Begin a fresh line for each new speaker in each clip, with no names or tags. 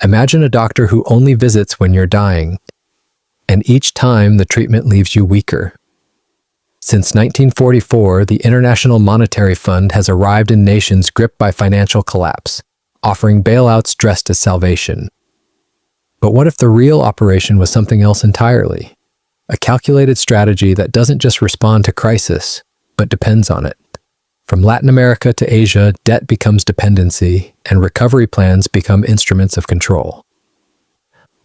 Imagine a doctor who only visits when you're dying, and each time the treatment leaves you weaker. Since 1944, the International Monetary Fund has arrived in nations gripped by financial collapse, offering bailouts dressed as salvation. But what if the real operation was something else entirely? A calculated strategy that doesn't just respond to crisis, but depends on it. From Latin America to Asia, debt becomes dependency, and recovery plans become instruments of control.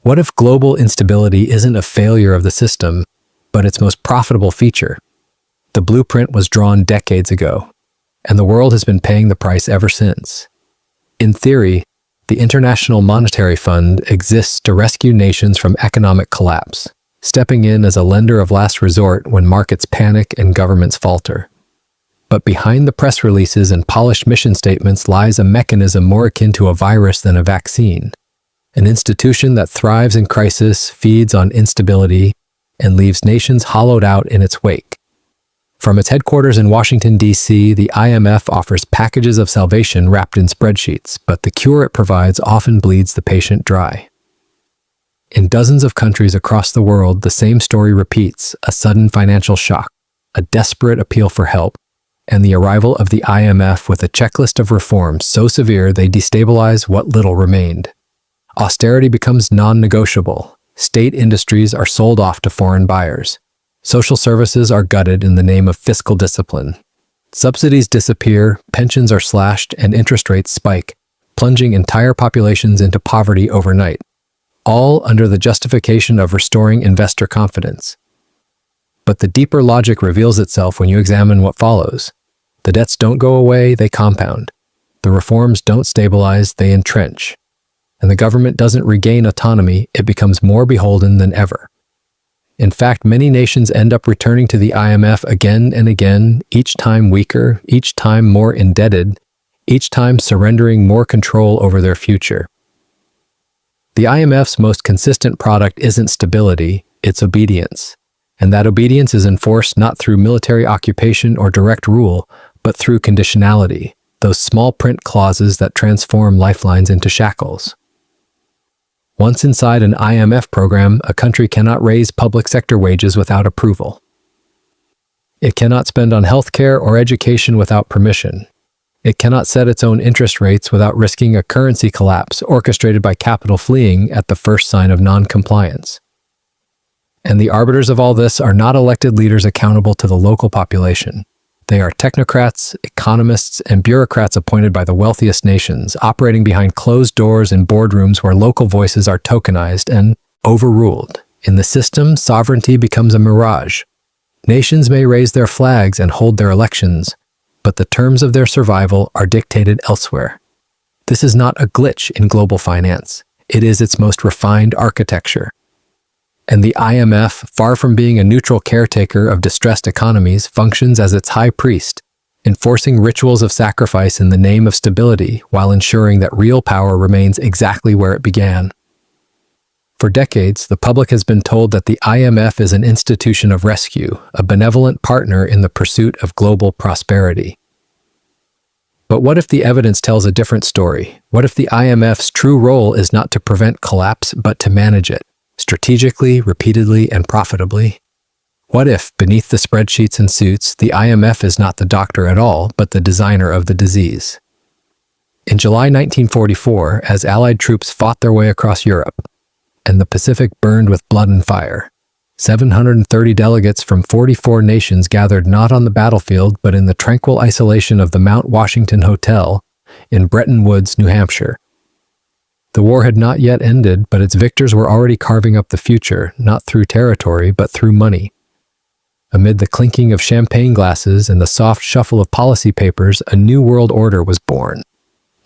What if global instability isn't a failure of the system, but its most profitable feature? The blueprint was drawn decades ago, and the world has been paying the price ever since. In theory, the International Monetary Fund exists to rescue nations from economic collapse, stepping in as a lender of last resort when markets panic and governments falter. But behind the press releases and polished mission statements lies a mechanism more akin to a virus than a vaccine, an institution that thrives in crisis, feeds on instability, and leaves nations hollowed out in its wake. From its headquarters in Washington, D.C., the IMF offers packages of salvation wrapped in spreadsheets, but the cure it provides often bleeds the patient dry. In dozens of countries across the world, the same story repeats: a sudden financial shock, a desperate appeal for help, and the arrival of the IMF with a checklist of reforms so severe they destabilize what little remained. Austerity becomes non-negotiable. State industries are sold off to foreign buyers. Social services are gutted in the name of fiscal discipline. Subsidies disappear, pensions are slashed, and interest rates spike, plunging entire populations into poverty overnight, all under the justification of restoring investor confidence. But the deeper logic reveals itself when you examine what follows. The debts don't go away, they compound. The reforms don't stabilize, they entrench. And the government doesn't regain autonomy, it becomes more beholden than ever. In fact, many nations end up returning to the IMF again and again, each time weaker, each time more indebted, each time surrendering more control over their future. The IMF's most consistent product isn't stability, it's obedience. And that obedience is enforced not through military occupation or direct rule, but through conditionality, those small print clauses that transform lifelines into shackles. Once inside an IMF program, a country cannot raise public sector wages without approval. It cannot spend on healthcare or education without permission. It cannot set its own interest rates without risking a currency collapse orchestrated by capital fleeing at the first sign of non-compliance. And the arbiters of all this are not elected leaders accountable to the local population. They are technocrats, economists, and bureaucrats appointed by the wealthiest nations, operating behind closed doors in boardrooms where local voices are tokenized and overruled. In the system, sovereignty becomes a mirage. Nations may raise their flags and hold their elections, but the terms of their survival are dictated elsewhere. This is not a glitch in global finance. It is its most refined architecture. And the IMF, far from being a neutral caretaker of distressed economies, functions as its high priest, enforcing rituals of sacrifice in the name of stability while ensuring that real power remains exactly where it began. For decades, the public has been told that the IMF is an institution of rescue, a benevolent partner in the pursuit of global prosperity. But what if the evidence tells a different story? What if the IMF's true role is not to prevent collapse, but to manage it? Strategically, repeatedly, and profitably? What if, beneath the spreadsheets and suits, the IMF is not the doctor at all, but the designer of the disease? In July 1944, as Allied troops fought their way across Europe, and the Pacific burned with blood and fire, 730 delegates from 44 nations gathered not on the battlefield, but in the tranquil isolation of the Mount Washington Hotel in Bretton Woods, New Hampshire. The war had not yet ended, but its victors were already carving up the future, not through territory, but through money. Amid the clinking of champagne glasses and the soft shuffle of policy papers, a new world order was born.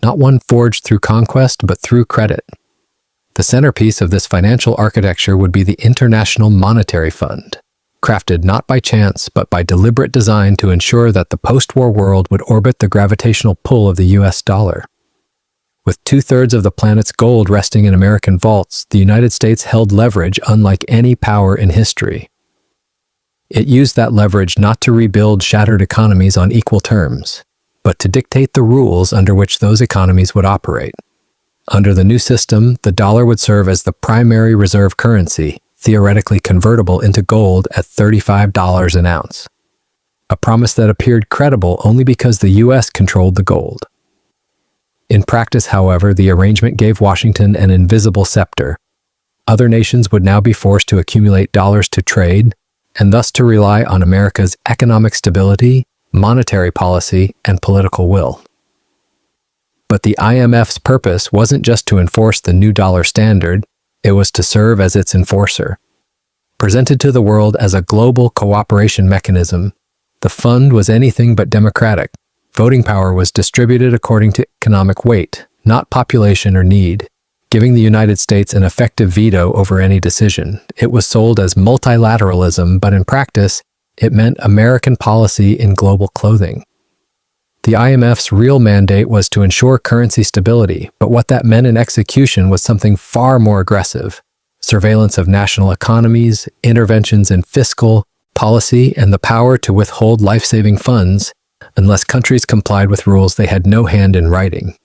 Not one forged through conquest, but through credit. The centerpiece of this financial architecture would be the International Monetary Fund, crafted not by chance, but by deliberate design to ensure that the post-war world would orbit the gravitational pull of the US dollar. With 2/3 of the planet's gold resting in American vaults, the United States held leverage unlike any power in history. It used that leverage not to rebuild shattered economies on equal terms, but to dictate the rules under which those economies would operate. Under the new system, the dollar would serve as the primary reserve currency, theoretically convertible into gold at $35 an ounce. A promise that appeared credible only because the U.S. controlled the gold. In practice, however, the arrangement gave Washington an invisible scepter. Other nations would now be forced to accumulate dollars to trade, and thus to rely on America's economic stability, monetary policy, and political will. But the IMF's purpose wasn't just to enforce the new dollar standard, it was to serve as its enforcer. Presented to the world as a global cooperation mechanism, the fund was anything but democratic. Voting power was distributed according to economic weight, not population or need, giving the United States an effective veto over any decision. It was sold as multilateralism, but in practice, it meant American policy in global clothing. The IMF's real mandate was to ensure currency stability, but what that meant in execution was something far more aggressive: surveillance of national economies, interventions in fiscal policy, and the power to withhold life-saving funds unless countries complied with rules they had no hand in writing.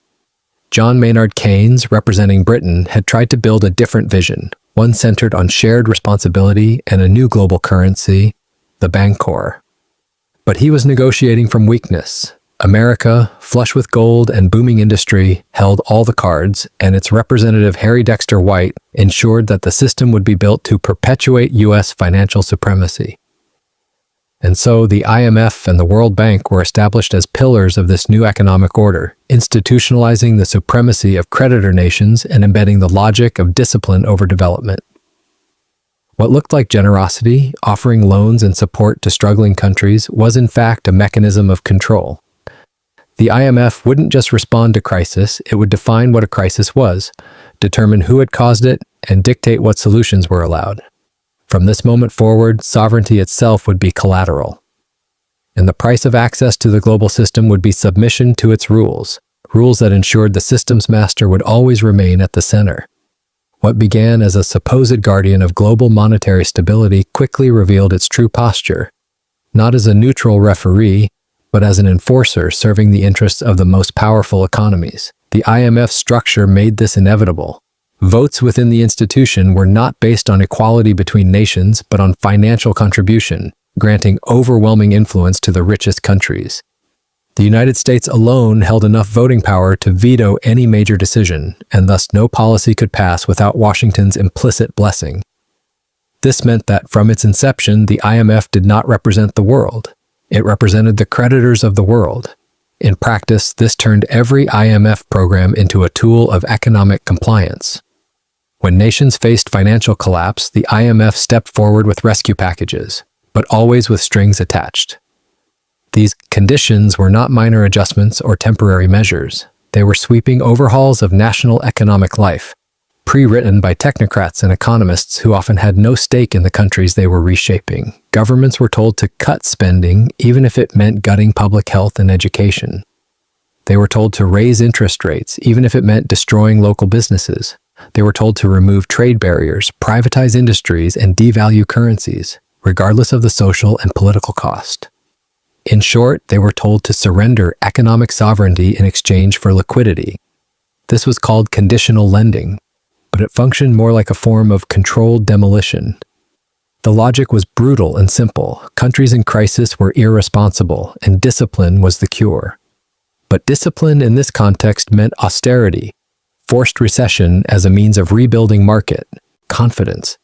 John Maynard Keynes, representing Britain, had tried to build a different vision, one centered on shared responsibility and a new global currency, the Bancor. But he was negotiating from weakness. America, flush with gold and booming industry, held all the cards, and its representative Harry Dexter White ensured that the system would be built to perpetuate U.S. financial supremacy. And so the IMF and the World Bank were established as pillars of this new economic order, institutionalizing the supremacy of creditor nations and embedding the logic of discipline over development. What looked like generosity, offering loans and support to struggling countries, was in fact a mechanism of control. The IMF wouldn't just respond to crisis, it would define what a crisis was, determine who had caused it, and dictate what solutions were allowed. From this moment forward, sovereignty itself would be collateral. And the price of access to the global system would be submission to its rules, rules that ensured the system's master would always remain at the center. What began as a supposed guardian of global monetary stability quickly revealed its true posture, not as a neutral referee, but as an enforcer serving the interests of the most powerful economies. The IMF's structure made this inevitable. Votes within the institution were not based on equality between nations, but on financial contribution, granting overwhelming influence to the richest countries. The United States alone held enough voting power to veto any major decision, and thus no policy could pass without Washington's implicit blessing. This meant that from its inception, the IMF did not represent the world. It represented the creditors of the world. In practice, this turned every IMF program into a tool of economic compliance. When nations faced financial collapse, the IMF stepped forward with rescue packages, but always with strings attached. These conditions were not minor adjustments or temporary measures. They were sweeping overhauls of national economic life, pre-written by technocrats and economists who often had no stake in the countries they were reshaping. Governments were told to cut spending, even if it meant gutting public health and education. They were told to raise interest rates, even if it meant destroying local businesses. They were told to remove trade barriers, privatize industries, and devalue currencies, regardless of the social and political cost. In short, they were told to surrender economic sovereignty in exchange for liquidity. This was called conditional lending, but it functioned more like a form of controlled demolition. The logic was brutal and simple. Countries in crisis were irresponsible, and discipline was the cure. But discipline in this context meant austerity, forced recession as a means of rebuilding market confidence.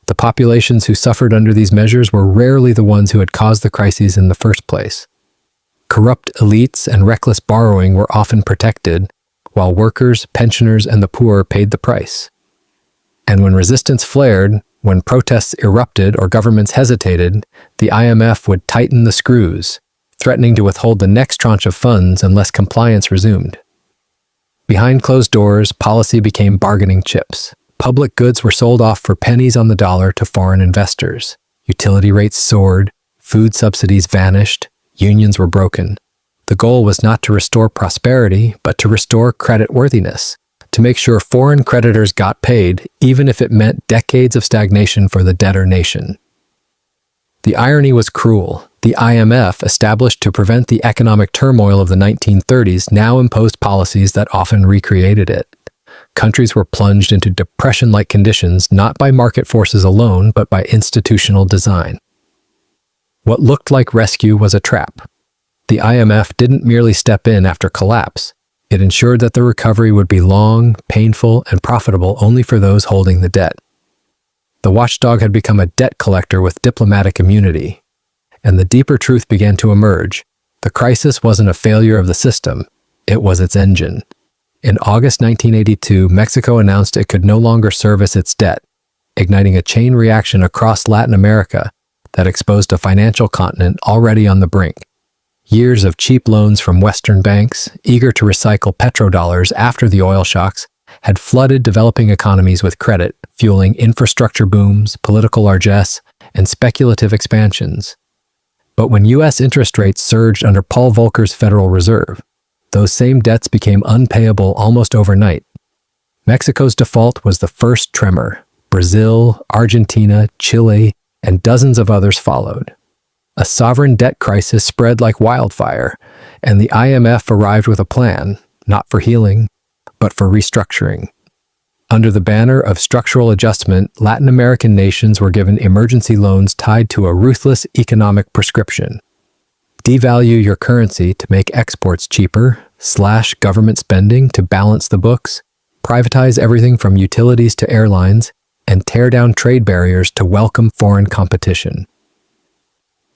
The populations who suffered under these measures were rarely the ones who had caused the crises in the first place. Corrupt elites and reckless borrowing were often protected, while workers, pensioners, and the poor paid the price. And when resistance flared, when protests erupted or governments hesitated, the IMF would tighten the screws, threatening to withhold the next tranche of funds unless compliance resumed. Behind closed doors, policy became bargaining chips. Public goods were sold off for pennies on the dollar to foreign investors. Utility rates soared, food subsidies vanished, unions were broken. The goal was not to restore prosperity, but to restore creditworthiness, to make sure foreign creditors got paid, even if it meant decades of stagnation for the debtor nation. The irony was cruel. The IMF, established to prevent the economic turmoil of the 1930s, now imposed policies that often recreated it. countries were plunged into depression-like conditions not by market forces alone, but by institutional design. What looked like rescue was a trap. The IMF didn't merely step in after collapse. It ensured that the recovery would be long, painful, and profitable only for those holding the debt. The watchdog had become a debt collector with diplomatic immunity. And the deeper truth began to emerge. The crisis wasn't a failure of the system. It was its engine. In August 1982, Mexico announced it could no longer service its debt, igniting a chain reaction across Latin America that exposed a financial continent already on the brink. Years of cheap loans from Western banks, eager to recycle petrodollars after the oil shocks, had flooded developing economies with credit, fueling infrastructure booms, political largesse, and speculative expansions. But when U.S. interest rates surged under Paul Volcker's Federal Reserve, those same debts became unpayable almost overnight. Mexico's default was the first tremor. Brazil, Argentina, Chile, and dozens of others followed. A sovereign debt crisis spread like wildfire, and the IMF arrived with a plan, not for healing, but for restructuring. Under the banner of structural adjustment, Latin American nations were given emergency loans tied to a ruthless economic prescription. Devalue your currency to make exports cheaper, slash government spending to balance the books, privatize everything from utilities to airlines, and tear down trade barriers to welcome foreign competition.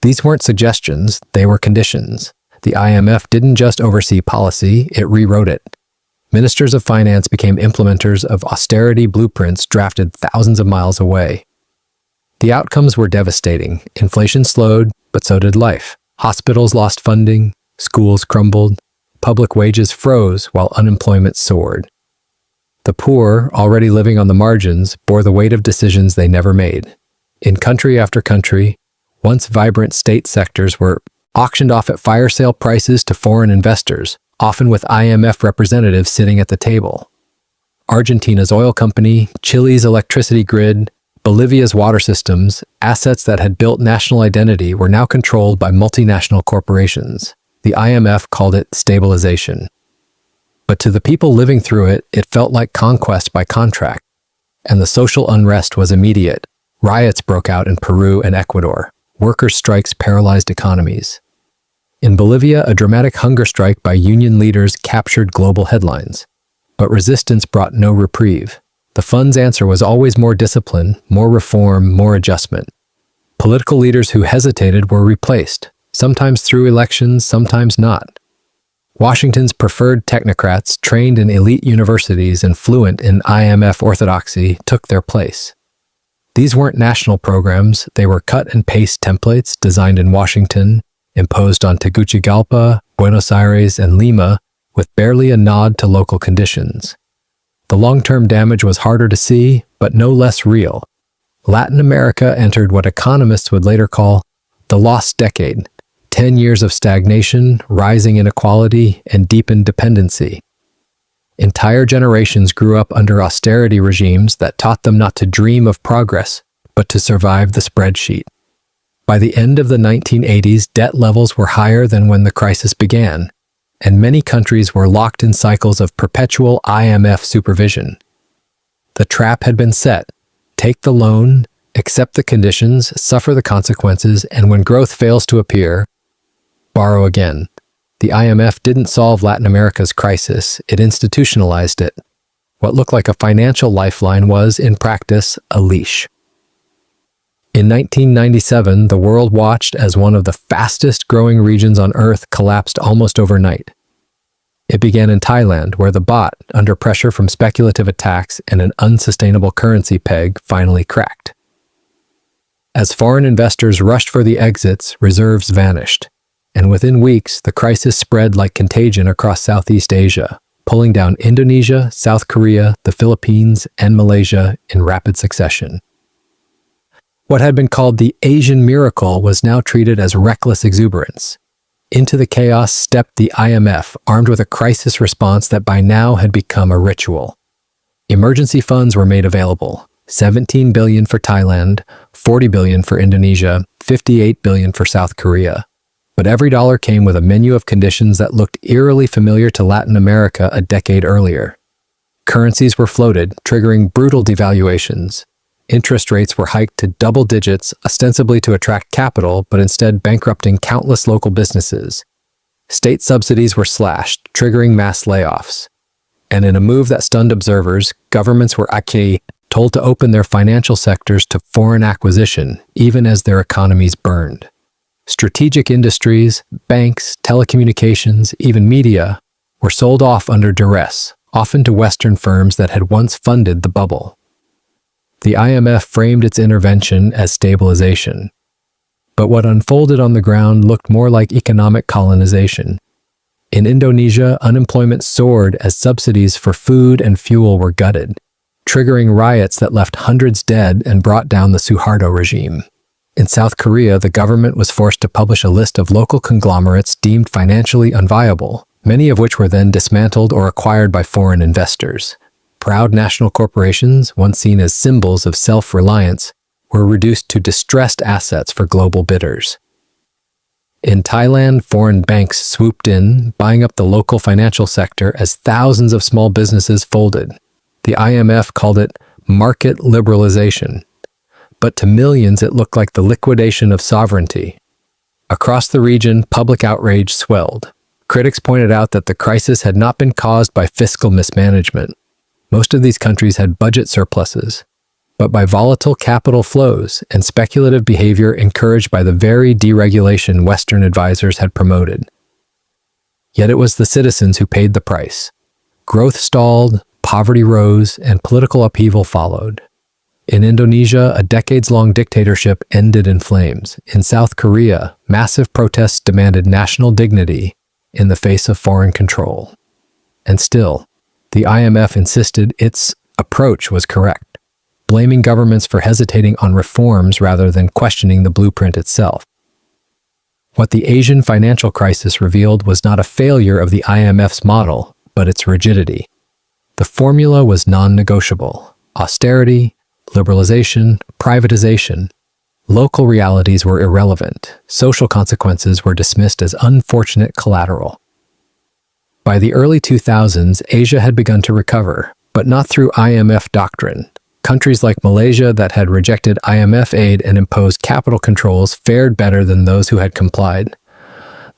These weren't suggestions, they were conditions. The IMF didn't just oversee policy, it rewrote it. Ministers of finance became implementers of austerity blueprints drafted thousands of miles away. The outcomes were devastating. Inflation slowed, but so did life. Hospitals lost funding, schools crumbled, public wages froze while unemployment soared. The poor, already living on the margins, bore the weight of decisions they never made. In country after country, once vibrant state sectors were auctioned off at fire sale prices to foreign investors, often with IMF representatives sitting at the table. Argentina's oil company, Chile's electricity grid, Bolivia's water systems, assets that had built national identity were now controlled by multinational corporations. The IMF called it stabilization. But to the people living through it, it felt like conquest by contract. And the social unrest was immediate. Riots broke out in Peru and Ecuador. Workers' strikes paralyzed economies. In Bolivia, a dramatic hunger strike by union leaders captured global headlines. But resistance brought no reprieve. The fund's answer was always more discipline, more reform, more adjustment. Political leaders who hesitated were replaced, sometimes through elections, sometimes not. Washington's preferred technocrats, trained in elite universities and fluent in IMF orthodoxy, took their place. These weren't national programs, they were cut-and-paste templates designed in Washington, imposed on Tegucigalpa, Buenos Aires, and Lima, with barely a nod to local conditions. The long-term damage was harder to see, but no less real. Latin America entered what economists would later call the lost decade, 10 years of stagnation, rising inequality, and deepened dependency. Entire generations grew up under austerity regimes that taught them not to dream of progress, but to survive the spreadsheet. By the end of the 1980s, debt levels were higher than when the crisis began, and many countries were locked in cycles of perpetual IMF supervision. The trap had been set. Take the loan, accept the conditions, suffer the consequences, and when growth fails to appear, borrow again. The IMF didn't solve Latin America's crisis, it institutionalized it. What looked like a financial lifeline was, in practice, a leash. In 1997, the world watched as one of the fastest-growing regions on Earth collapsed almost overnight. It began in Thailand, where the baht, under pressure from speculative attacks and an unsustainable currency peg, finally cracked. As foreign investors rushed for the exits, reserves vanished. And within weeks, the crisis spread like contagion across Southeast Asia, pulling down Indonesia, South Korea, the Philippines, and Malaysia in rapid succession. What had been called the Asian miracle was now treated as reckless exuberance. Into the chaos stepped the IMF, armed with a crisis response that by now had become a ritual. Emergency funds were made available, $17 billion for Thailand, $40 billion for Indonesia, $58 billion for South Korea. But every dollar came with a menu of conditions that looked eerily familiar to Latin America a decade earlier. Currencies were floated, triggering brutal devaluations. Interest rates were hiked to double digits, ostensibly to attract capital, but instead bankrupting countless local businesses. State subsidies were slashed, triggering mass layoffs. And in a move that stunned observers, governments were told to open their financial sectors to foreign acquisition, even as their economies burned. Strategic industries, banks, telecommunications, even media, were sold off under duress, often to Western firms that had once funded the bubble. The IMF framed its intervention as stabilization. But what unfolded on the ground looked more like economic colonization. In Indonesia, unemployment soared as subsidies for food and fuel were gutted, triggering riots that left hundreds dead and brought down the Suharto regime. In South Korea, the government was forced to publish a list of local conglomerates deemed financially unviable, many of which were then dismantled or acquired by foreign investors. Proud national corporations, once seen as symbols of self-reliance, were reduced to distressed assets for global bidders. In Thailand, foreign banks swooped in, buying up the local financial sector as thousands of small businesses folded. The IMF called it market liberalization. But to millions, it looked like the liquidation of sovereignty. Across the region, public outrage swelled. Critics pointed out that the crisis had not been caused by fiscal mismanagement. Most of these countries had budget surpluses, but by volatile capital flows and speculative behavior encouraged by the very deregulation Western advisors had promoted. Yet it was the citizens who paid the price. Growth stalled, poverty rose, and political upheaval followed. In Indonesia, a decades-long dictatorship ended in flames. In South Korea, massive protests demanded national dignity in the face of foreign control. And still, the IMF insisted its approach was correct, blaming governments for hesitating on reforms rather than questioning the blueprint itself. What the Asian financial crisis revealed was not a failure of the IMF's model, but its rigidity. The formula was non-negotiable: austerity, liberalization, privatization. Local realities were irrelevant. Social consequences were dismissed as unfortunate collateral. By the early 2000s, Asia had begun to recover, but not through IMF doctrine. Countries like Malaysia that had rejected IMF aid and imposed capital controls fared better than those who had complied.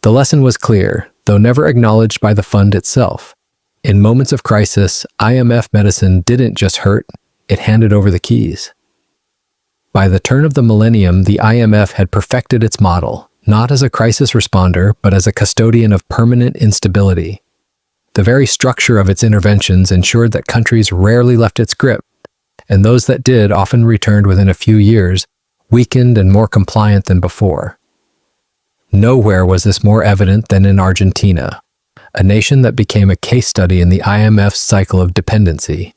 The lesson was clear, though never acknowledged by the fund itself. In moments of crisis, IMF medicine didn't just hurt, it handed over the keys. By the turn of the millennium, the IMF had perfected its model, not as a crisis responder, but as a custodian of permanent instability. The very structure of its interventions ensured that countries rarely left its grip, and those that did often returned within a few years, weakened and more compliant than before. Nowhere was this more evident than in Argentina, a nation that became a case study in the IMF's cycle of dependency.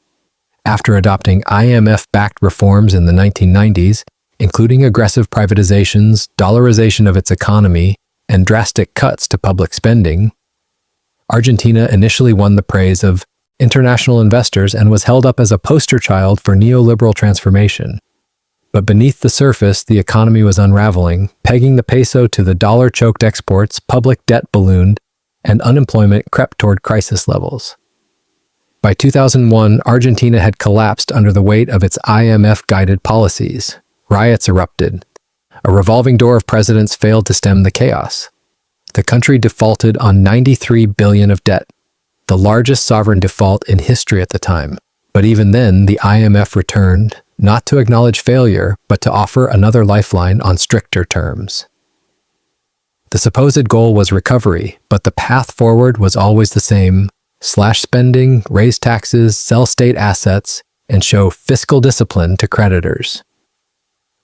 After adopting IMF-backed reforms in the 1990s, including aggressive privatizations, dollarization of its economy, and drastic cuts to public spending, Argentina initially won the praise of international investors and was held up as a poster child for neoliberal transformation. But beneath the surface, the economy was unraveling, pegging the peso to the dollar-choked exports, public debt ballooned, and unemployment crept toward crisis levels. By 2001, Argentina had collapsed under the weight of its IMF-guided policies. Riots erupted. A revolving door of presidents failed to stem the chaos. The country defaulted on $93 billion of debt, the largest sovereign default in history at the time. But even then, the IMF returned, not to acknowledge failure, but to offer another lifeline on stricter terms. The supposed goal was recovery, but the path forward was always the same: slash spending, raise taxes, sell state assets, and show fiscal discipline to creditors.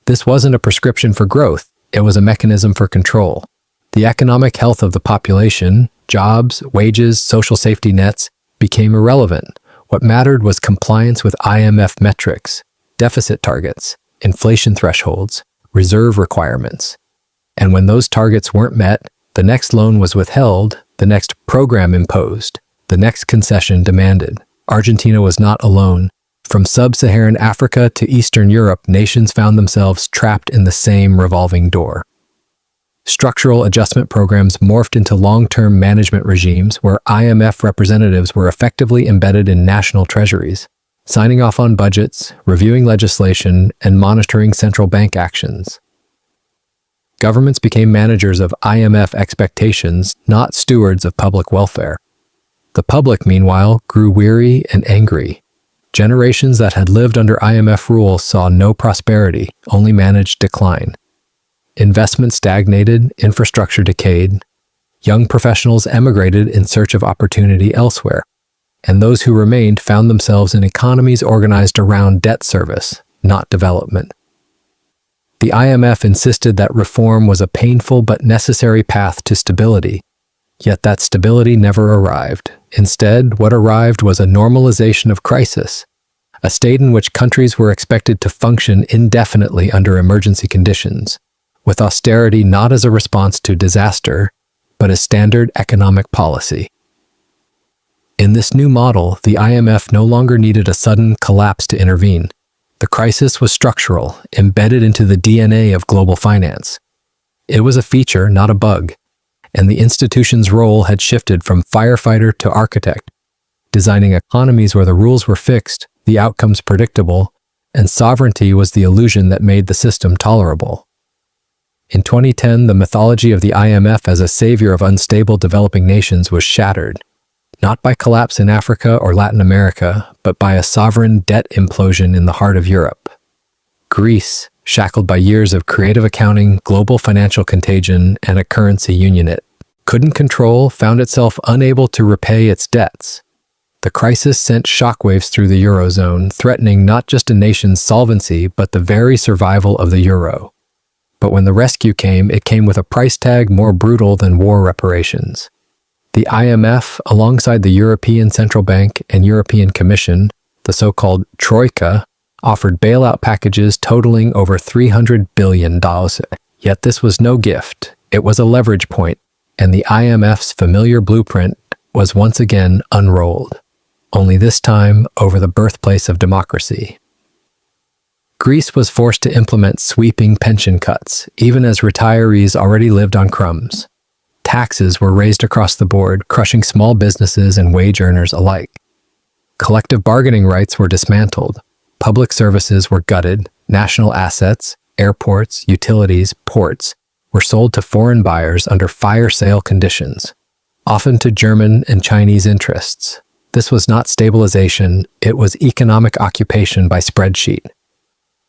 This wasn't a prescription for growth, it was a mechanism for control. The economic health of the population, jobs, wages, social safety nets, became irrelevant. What mattered was compliance with IMF metrics, deficit targets, inflation thresholds, reserve requirements. And when those targets weren't met, the next loan was withheld, the next program imposed, the next concession demanded. Argentina was not alone. From sub-Saharan Africa to Eastern Europe, nations found themselves trapped in the same revolving door. Structural adjustment programs morphed into long-term management regimes where IMF representatives were effectively embedded in national treasuries, signing off on budgets, reviewing legislation, and monitoring central bank actions. Governments became managers of IMF expectations, not stewards of public welfare. The public, meanwhile, grew weary and angry. Generations that had lived under IMF rule saw no prosperity, only managed decline. Investment stagnated, infrastructure decayed. Young professionals emigrated in search of opportunity elsewhere, and those who remained found themselves in economies organized around debt service, not development. The IMF insisted that reform was a painful but necessary path to stability, yet that stability never arrived. Instead, what arrived was a normalization of crisis, a state in which countries were expected to function indefinitely under emergency conditions, with austerity not as a response to disaster, but as standard economic policy. In this new model, the IMF no longer needed a sudden collapse to intervene. The crisis was structural, embedded into the DNA of global finance. It was a feature, not a bug, and the institution's role had shifted from firefighter to architect, designing economies where the rules were fixed, the outcomes predictable, and sovereignty was the illusion that made the system tolerable. In 2010, the mythology of the IMF as a savior of unstable developing nations was shattered, not by collapse in Africa or Latin America, but by a sovereign debt implosion in the heart of Europe. Greece, shackled by years of creative accounting, global financial contagion, and a currency union it couldn't control, found itself unable to repay its debts. The crisis sent shockwaves through the Eurozone, threatening not just a nation's solvency, but the very survival of the euro. But when the rescue came, it came with a price tag more brutal than war reparations. The IMF, alongside the European Central Bank and European Commission, the so-called Troika, offered bailout packages totaling over $300 billion. Yet this was no gift. It was a leverage point, and the IMF's familiar blueprint was once again unrolled, only this time over the birthplace of democracy. Greece was forced to implement sweeping pension cuts, even as retirees already lived on crumbs. Taxes were raised across the board, crushing small businesses and wage earners alike. Collective bargaining rights were dismantled. Public services were gutted. National assets, airports, utilities, ports, were sold to foreign buyers under fire sale conditions, often to German and Chinese interests. This was not stabilization, it was economic occupation by spreadsheet.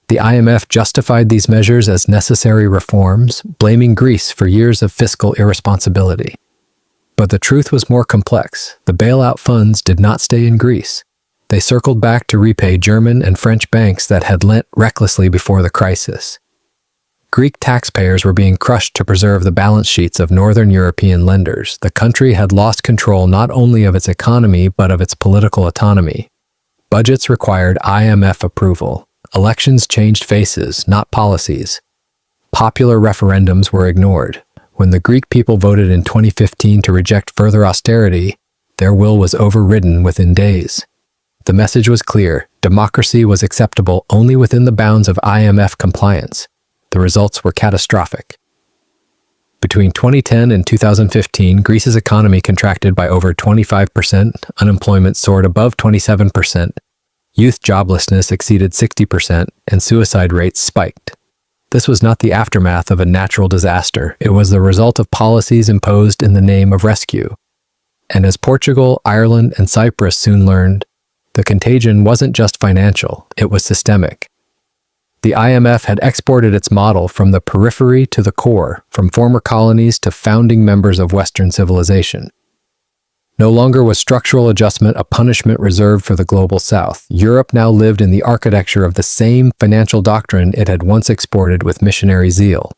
The IMF justified these measures as necessary reforms, blaming Greece for years of fiscal irresponsibility. But the truth was more complex. The bailout funds did not stay in Greece. They circled back to repay German and French banks that had lent recklessly before the crisis. Greek taxpayers were being crushed to preserve the balance sheets of Northern European lenders. The country had lost control not only of its economy but of its political autonomy. Budgets required IMF approval. Elections changed faces, not policies. Popular referendums were ignored. When the Greek people voted in 2015 to reject further austerity, their will was overridden within days. The message was clear: democracy was acceptable only within the bounds of IMF compliance. The results were catastrophic. Between 2010 and 2015, Greece's economy contracted by over 25%, unemployment soared above 27%, youth joblessness exceeded 60%, and suicide rates spiked. This was not the aftermath of a natural disaster. It was the result of policies imposed in the name of rescue. And as Portugal, Ireland, and Cyprus soon learned, the contagion wasn't just financial, it was systemic. The IMF had exported its model from the periphery to the core, from former colonies to founding members of Western civilization. No longer was structural adjustment a punishment reserved for the global South. Europe now lived in the architecture of the same financial doctrine it had once exported with missionary zeal.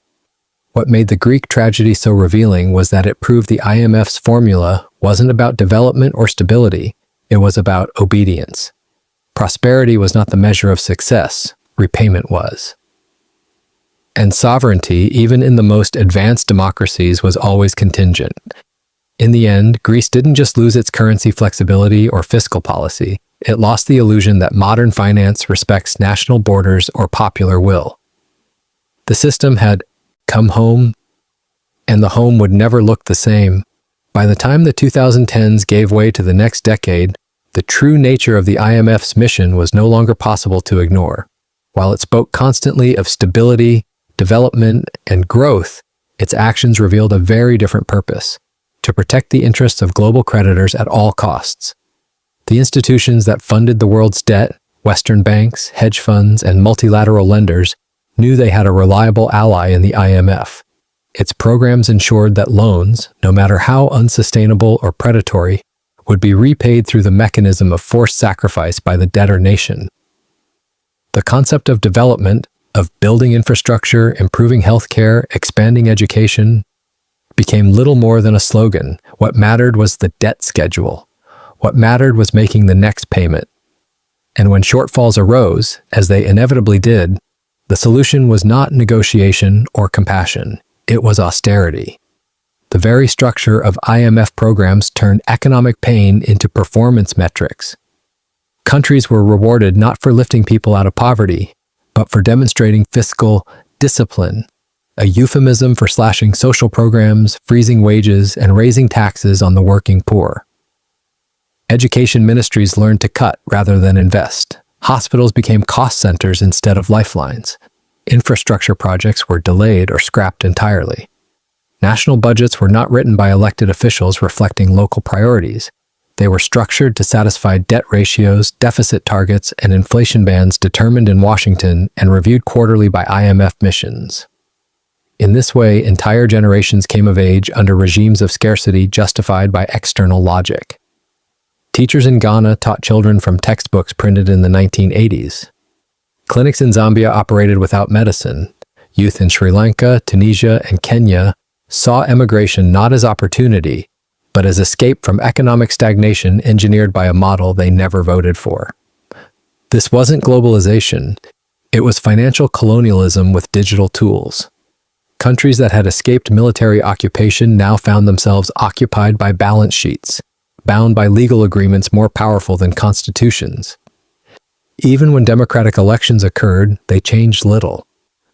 What made the Greek tragedy so revealing was that it proved the IMF's formula wasn't about development or stability, it was about obedience. Prosperity was not the measure of success, repayment was. And sovereignty, even in the most advanced democracies, was always contingent. In the end, Greece didn't just lose its currency flexibility or fiscal policy, it lost the illusion that modern finance respects national borders or popular will. The system had come home and the home would never look the same. By the time the 2010s gave way to the next decade, the true nature of the IMF's mission was no longer possible to ignore. While it spoke constantly of stability, development, and growth, its actions revealed a very different purpose: to protect the interests of global creditors at all costs. The institutions that funded the world's debt, Western banks, hedge funds, and multilateral lenders, knew they had a reliable ally in the IMF. Its programs ensured that loans, no matter how unsustainable or predatory, would be repaid through the mechanism of forced sacrifice by the debtor nation. The concept of development, of building infrastructure, improving healthcare, expanding education, became little more than a slogan. What mattered was the debt schedule. What mattered was making the next payment. And when shortfalls arose, as they inevitably did, the solution was not negotiation or compassion. It was austerity. The very structure of IMF programs turned economic pain into performance metrics. Countries were rewarded not for lifting people out of poverty, but for demonstrating fiscal discipline, a euphemism for slashing social programs, freezing wages, and raising taxes on the working poor. Education ministries learned to cut rather than invest. Hospitals became cost centers instead of lifelines. Infrastructure projects were delayed or scrapped entirely. National budgets were not written by elected officials reflecting local priorities. They were structured to satisfy debt ratios, deficit targets, and inflation bands determined in Washington and reviewed quarterly by IMF missions. In this way, entire generations came of age under regimes of scarcity justified by external logic. Teachers in Ghana taught children from textbooks printed in the 1980s. Clinics in Zambia operated without medicine. Youth in Sri Lanka, Tunisia, and Kenya saw emigration not as opportunity, but as escape from economic stagnation engineered by a model they never voted for. This wasn't globalization. It was financial colonialism with digital tools. Countries that had escaped military occupation now found themselves occupied by balance sheets, bound by legal agreements more powerful than constitutions. Even when democratic elections occurred, they changed little.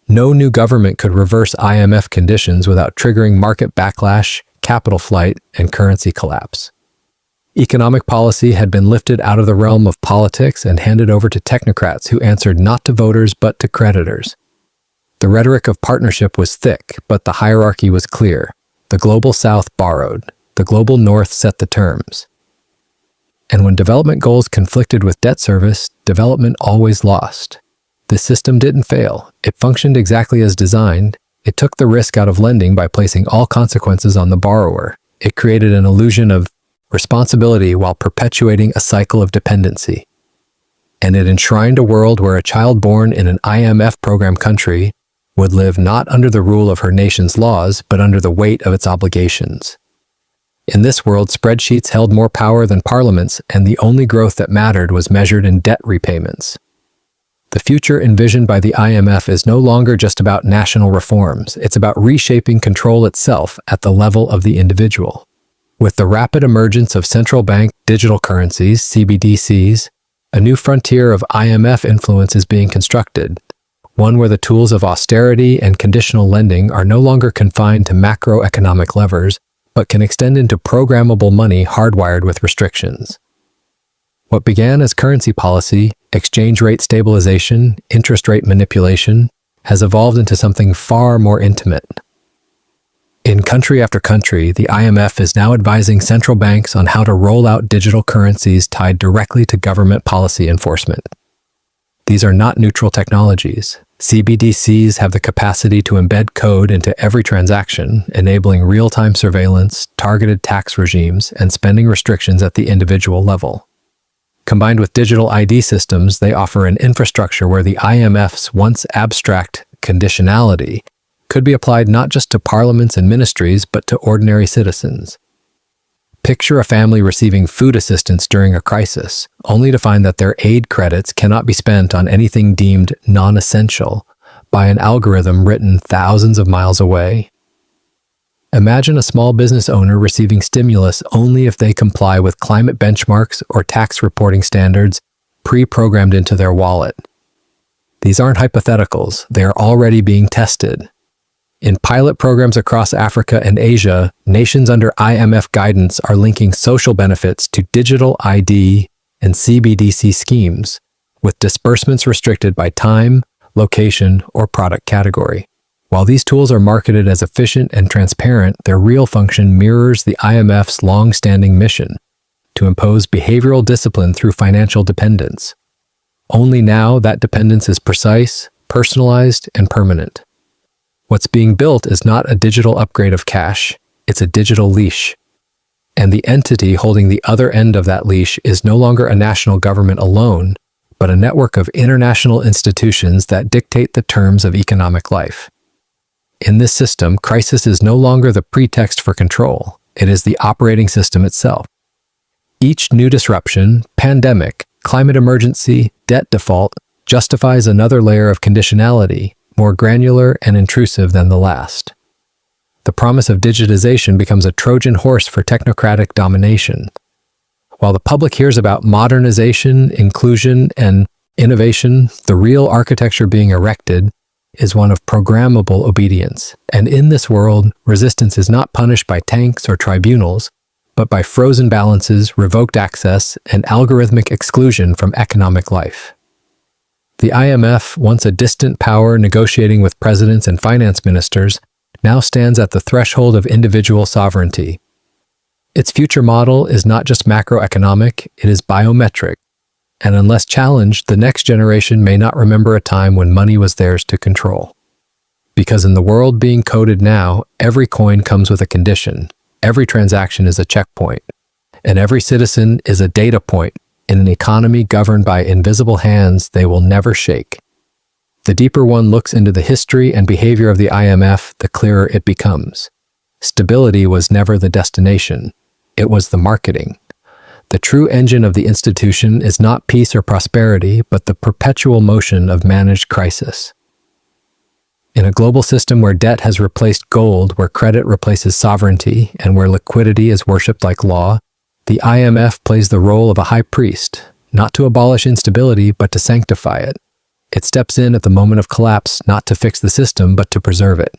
No new government could reverse IMF conditions without triggering market backlash, capital flight, and currency collapse. Economic policy had been lifted out of the realm of politics and handed over to technocrats who answered not to voters but to creditors. The rhetoric of partnership was thick, but the hierarchy was clear. The global South borrowed. The global North set the terms. And when development goals conflicted with debt service, development always lost. The system didn't fail. It functioned exactly as designed. It took the risk out of lending by placing all consequences on the borrower. It created an illusion of responsibility while perpetuating a cycle of dependency. And it enshrined a world where a child born in an IMF program country would live not under the rule of her nation's laws, but under the weight of its obligations. In this world, spreadsheets held more power than parliaments, and the only growth that mattered was measured in debt repayments. The future envisioned by the IMF is no longer just about national reforms. It's about reshaping control itself at the level of the individual. With the rapid emergence of central bank digital currencies, CBDCs, a new frontier of IMF influence is being constructed, one where the tools of austerity and conditional lending are no longer confined to macroeconomic levers, but can extend into programmable money hardwired with restrictions. What began as currency policy, exchange rate stabilization, interest rate manipulation, has evolved into something far more intimate. In country after country, the IMF is now advising central banks on how to roll out digital currencies tied directly to government policy enforcement. These are not neutral technologies. CBDCs have the capacity to embed code into every transaction, enabling real-time surveillance, targeted tax regimes, and spending restrictions at the individual level. Combined with digital ID systems, they offer an infrastructure where the IMF's once abstract conditionality could be applied not just to parliaments and ministries, but to ordinary citizens. Picture a family receiving food assistance during a crisis, only to find that their aid credits cannot be spent on anything deemed non-essential by an algorithm written thousands of miles away. Imagine a small business owner receiving stimulus only if they comply with climate benchmarks or tax reporting standards pre-programmed into their wallet. These aren't hypotheticals, they are already being tested. In pilot programs across Africa and Asia, nations under IMF guidance are linking social benefits to digital ID and CBDC schemes, with disbursements restricted by time, location, or product category. While these tools are marketed as efficient and transparent, their real function mirrors the IMF's long-standing mission to impose behavioral discipline through financial dependence. Only now that dependence is precise, personalized, and permanent. What's being built is not a digital upgrade of cash, it's a digital leash. And the entity holding the other end of that leash is no longer a national government alone, but a network of international institutions that dictate the terms of economic life. In this system, crisis is no longer the pretext for control, it is the operating system itself. Each new disruption, pandemic, climate emergency, debt default, justifies another layer of conditionality, more granular and intrusive than the last. The promise of digitization becomes a Trojan horse for technocratic domination. While the public hears about modernization, inclusion, and innovation, the real architecture being erected is one of programmable obedience. And in this world, resistance is not punished by tanks or tribunals, but by frozen balances, revoked access, and algorithmic exclusion from economic life. The IMF, once a distant power negotiating with presidents and finance ministers, now stands at the threshold of individual sovereignty. Its future model is not just macroeconomic, it is biometric. And unless challenged, the next generation may not remember a time when money was theirs to control. Because in the world being coded now, every coin comes with a condition, every transaction is a checkpoint, and every citizen is a data point. In an economy governed by invisible hands, they will never shake. The deeper one looks into the history and behavior of the IMF, the clearer it becomes. Stability was never the destination. It was the marketing. The true engine of the institution is not peace or prosperity, but the perpetual motion of managed crisis. In a global system where debt has replaced gold, where credit replaces sovereignty, and where liquidity is worshipped like law, the IMF plays the role of a high priest, not to abolish instability, but to sanctify it. It steps in at the moment of collapse, not to fix the system, but to preserve it.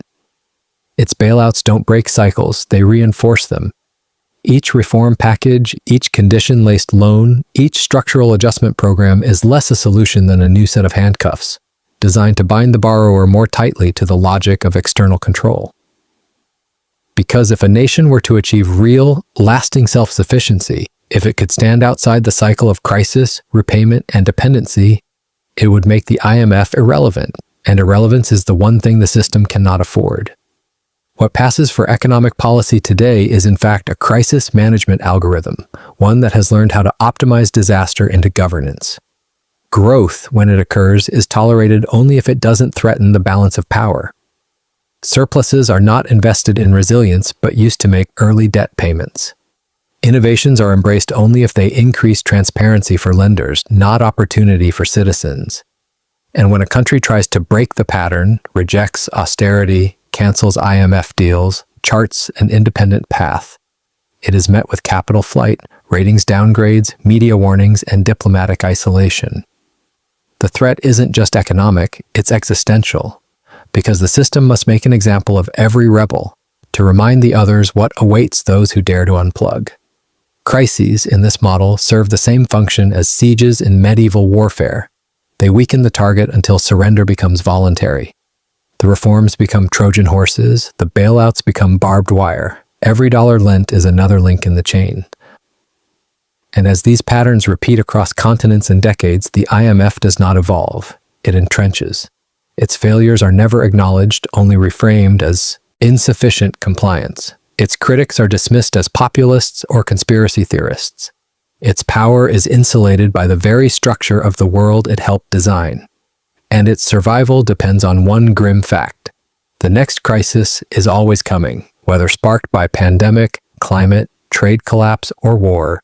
Its bailouts don't break cycles, they reinforce them. Each reform package, each condition-laced loan, each structural adjustment program is less a solution than a new set of handcuffs, designed to bind the borrower more tightly to the logic of external control. Because if a nation were to achieve real, lasting self-sufficiency, if it could stand outside the cycle of crisis, repayment, and dependency, it would make the IMF irrelevant, and irrelevance is the one thing the system cannot afford. What passes for economic policy today is in fact a crisis management algorithm, one that has learned how to optimize disaster into governance. Growth, when it occurs, is tolerated only if it doesn't threaten the balance of power. Surpluses are not invested in resilience, but used to make early debt payments. Innovations are embraced only if they increase transparency for lenders, not opportunity for citizens. And when a country tries to break the pattern, rejects austerity, cancels IMF deals, charts an independent path, it is met with capital flight, ratings downgrades, media warnings, and diplomatic isolation. The threat isn't just economic, it's existential. Because the system must make an example of every rebel to remind the others what awaits those who dare to unplug. Crises in this model serve the same function as sieges in medieval warfare. They weaken the target until surrender becomes voluntary. The reforms become Trojan horses, the bailouts become barbed wire. Every dollar lent is another link in the chain. And as these patterns repeat across continents and decades, the IMF does not evolve, it entrenches. Its failures are never acknowledged, only reframed as insufficient compliance. Its critics are dismissed as populists or conspiracy theorists. Its power is insulated by the very structure of the world it helped design. And its survival depends on one grim fact. The next crisis is always coming, whether sparked by pandemic, climate, trade collapse, or war.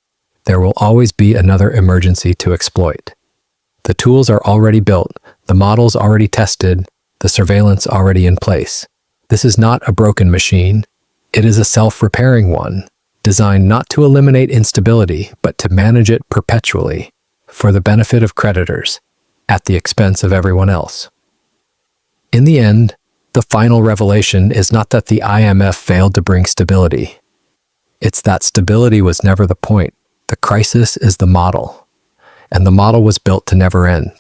There will always be another emergency to exploit. The tools are already built, the models already tested, the surveillance already in place. This is not a broken machine. It is a self-repairing one, designed not to eliminate instability, but to manage it perpetually, for the benefit of creditors, at the expense of everyone else. In the end, The final revelation is not that the IMF failed to bring stability. It's that stability was never the point. The crisis is the model, and the model was built to never end.